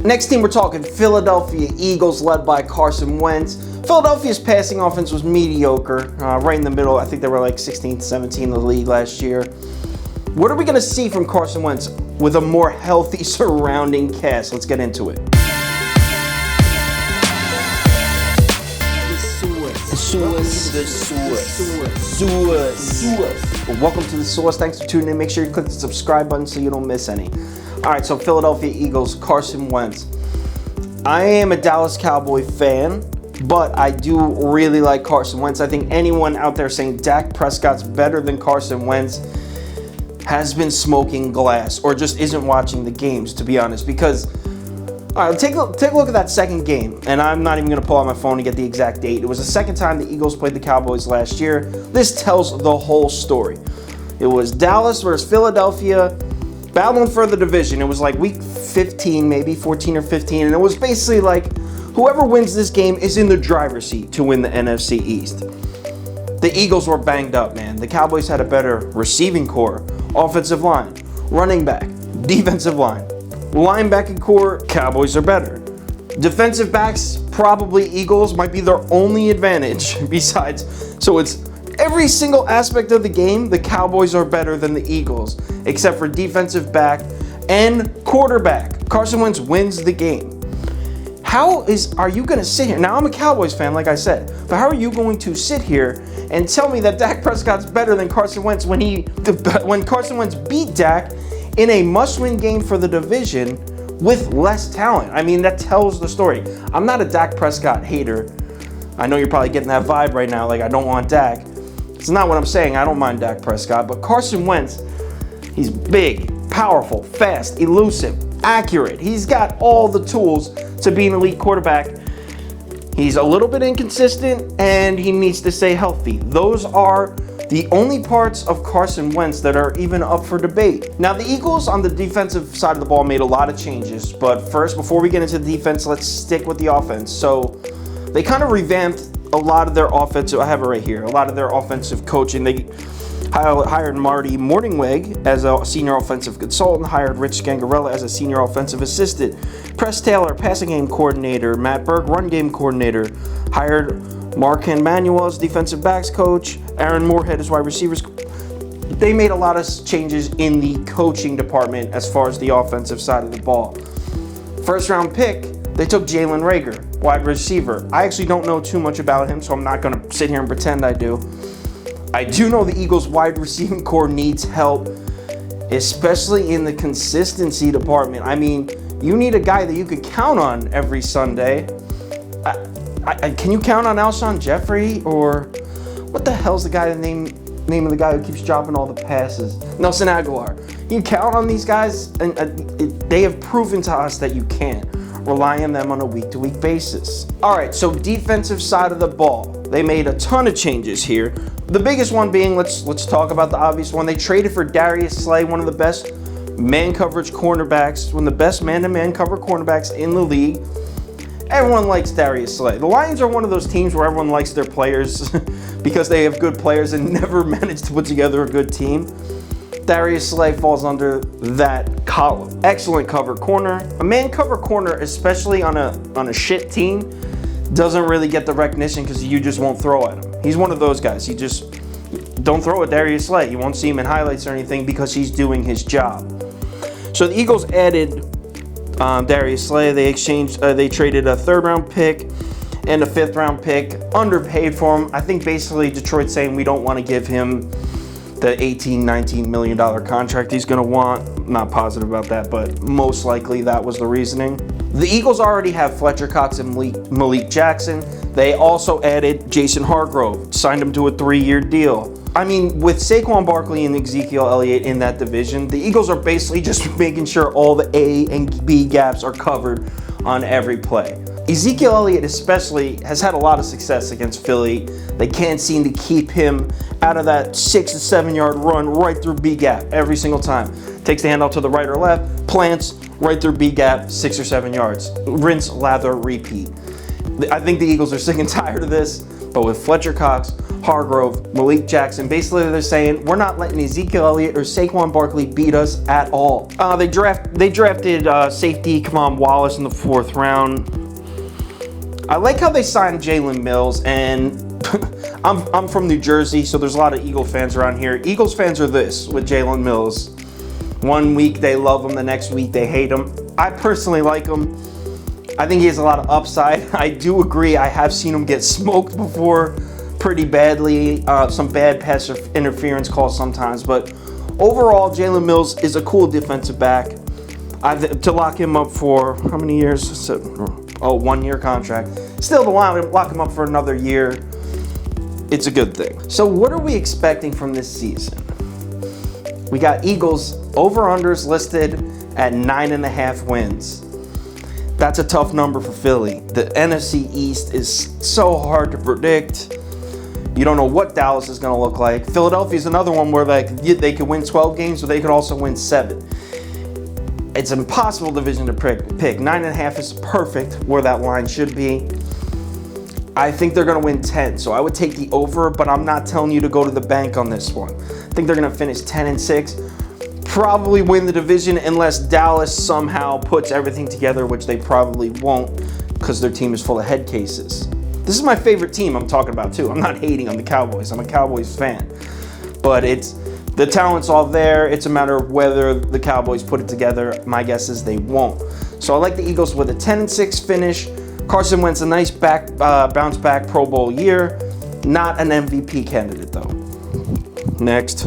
Next team we're talking Philadelphia Eagles, led by Carson Wentz. Philadelphia's passing offense was mediocre, right in the middle. I think they were like 16th, 17th in the league last year. What are we going to see from Carson Wentz with a more healthy surrounding cast? Let's get into it. Welcome to The Source. Thanks for tuning in. Make sure you click the subscribe button so you don't miss any. All right, so Philadelphia Eagles, Carson Wentz. I am a Dallas Cowboy fan, but I do really like Carson Wentz. I think anyone out there saying Dak Prescott's better than Carson Wentz has been smoking glass or just isn't watching the games, to be honest. Because, all right, take a look at that second game, and I'm not even going to pull out my phone to get the exact date. It was the second time the Eagles played the Cowboys last year. This tells the whole story. It was Dallas versus Philadelphia, battling for the division. It was like week 15, maybe 14 or 15, and it was basically like whoever wins this game is in the driver's seat to win the NFC East. The Eagles were banged up, man. The Cowboys had a better receiving core, offensive line, running back, defensive line, linebacking core. Cowboys are better. Defensive backs, probably Eagles might be their only advantage besides. So it's every single aspect of the game, the Cowboys are better than the Eagles, except for defensive back and quarterback. Carson Wentz wins the game. Are you going to sit here? Now, I'm a Cowboys fan, like I said, but how are you going to sit here and tell me that Dak Prescott's better than Carson Wentz when Carson Wentz beat Dak in a must-win game for the division with less talent? I mean, that tells the story. I'm not a Dak Prescott hater. I know you're probably getting that vibe right now, like I don't want Dak. It's not what I'm saying. I don't mind Dak Prescott, but Carson Wentz, he's big, powerful, fast, elusive, accurate. He's got all the tools to be an elite quarterback. He's a little bit inconsistent, and he needs to stay healthy. Those are the only parts of Carson Wentz that are even up for debate. Now, the Eagles on the defensive side of the ball made a lot of changes, but first, before we get into the defense, let's stick with the offense. So they kind of revamped a lot of their offensive, I have it right here, a lot of their offensive coaching. They hired Marty Morningweg as a senior offensive consultant, hired Rich Scangarella as a senior offensive assistant, Press Taylor, passing game coordinator, Matt Burke, run game coordinator, hired Mark Manuel as defensive backs coach, Aaron Moorhead as wide receivers. They made a lot of changes in the coaching department as far as the offensive side of the ball. First round pick, they took Jalen Reagor, wide receiver. I actually don't know too much about him, so I'm not going to sit here and pretend I do. I do know the Eagles' wide receiving core needs help, especially in the consistency department. I mean, you need a guy that you could count on every Sunday. Can you count on Alshon Jeffrey, or what the hell's the guy, the name of the guy who keeps dropping all the passes? Nelson Aguilar. You count on these guys, and they have proven to us that you can't rely on them on a week-to-week basis. All right, so defensive side of the ball, they made a ton of changes here. The biggest one being, let's talk about the obvious one. They traded for Darius Slay, one of the best man coverage cornerbacks, one of the best man-to-man cover cornerbacks in the league. Everyone likes Darius Slay. The Lions are one of those teams where everyone likes their players because they have good players and never manage to put together a good team. Darius Slay falls under that column. Excellent cover corner. A man cover corner, especially on a shit team, doesn't really get the recognition because you just won't throw at him. He's one of those guys. You just don't throw at Darius Slay. You won't see him in highlights or anything because he's doing his job. So the Eagles added Darius Slay. They traded a third-round pick and a fifth-round pick, underpaid for him. I think basically Detroit's saying we don't want to give him the $18-19 million contract he's going to want. I'm not positive about that, but most likely that was the reasoning. The Eagles already have Fletcher Cox and Malik Jackson. They also added Jason Hargrove, signed him to a 3-year deal. I mean, with Saquon Barkley and Ezekiel Elliott in that division, the Eagles are basically just making sure all the A and B gaps are covered on every play. Ezekiel Elliott especially has had a lot of success against Philly. They can't seem to keep him out of that 6 to 7 yard run right through B gap every single time. Takes the handoff to the right or left, plants right through B gap, 6 or 7 yards. Rinse, lather, repeat. I think the Eagles are sick and tired of this. But with Fletcher Cox, Hargrove, Malik Jackson, basically they're saying we're not letting Ezekiel Elliott or Saquon Barkley beat us at all. They drafted safety Kamon Wallace in the 4th round. I like how they signed Jalen Mills, and I'm from New Jersey, so there's a lot of Eagle fans around here. Eagles fans are this with Jalen Mills. One week they love him, the next week they hate him. I personally like him. I think he has a lot of upside. I do agree, I have seen him get smoked before pretty badly. Some bad pass interference calls sometimes, but overall, Jalen Mills is a cool defensive back. To lock him up for how many years? 1 year contract. Still to lock him up for another year, it's a good thing. So what are we expecting from this season? We got Eagles over-unders listed at 9.5 wins. That's a tough number for Philly. The NFC East is so hard to predict. You don't know what Dallas is going to look like. Philadelphia is another one where they could win 12 games, or they could also win 7. It's an impossible division to pick. 9.5 is perfect where that line should be. I think they're going to win 10, so I would take the over, but I'm not telling you to go to the bank on this one. I think they're going to finish 10-6, probably win the division unless Dallas somehow puts everything together, which they probably won't because their team is full of head cases. This is my favorite team I'm talking about too. I'm not hating on the Cowboys. I'm a Cowboys fan. But the talent's all there. It's a matter of whether the Cowboys put it together. My guess is they won't. So I like the Eagles with a 10-6 finish. Carson Wentz, a nice bounce back Pro Bowl year. Not an MVP candidate though. Next.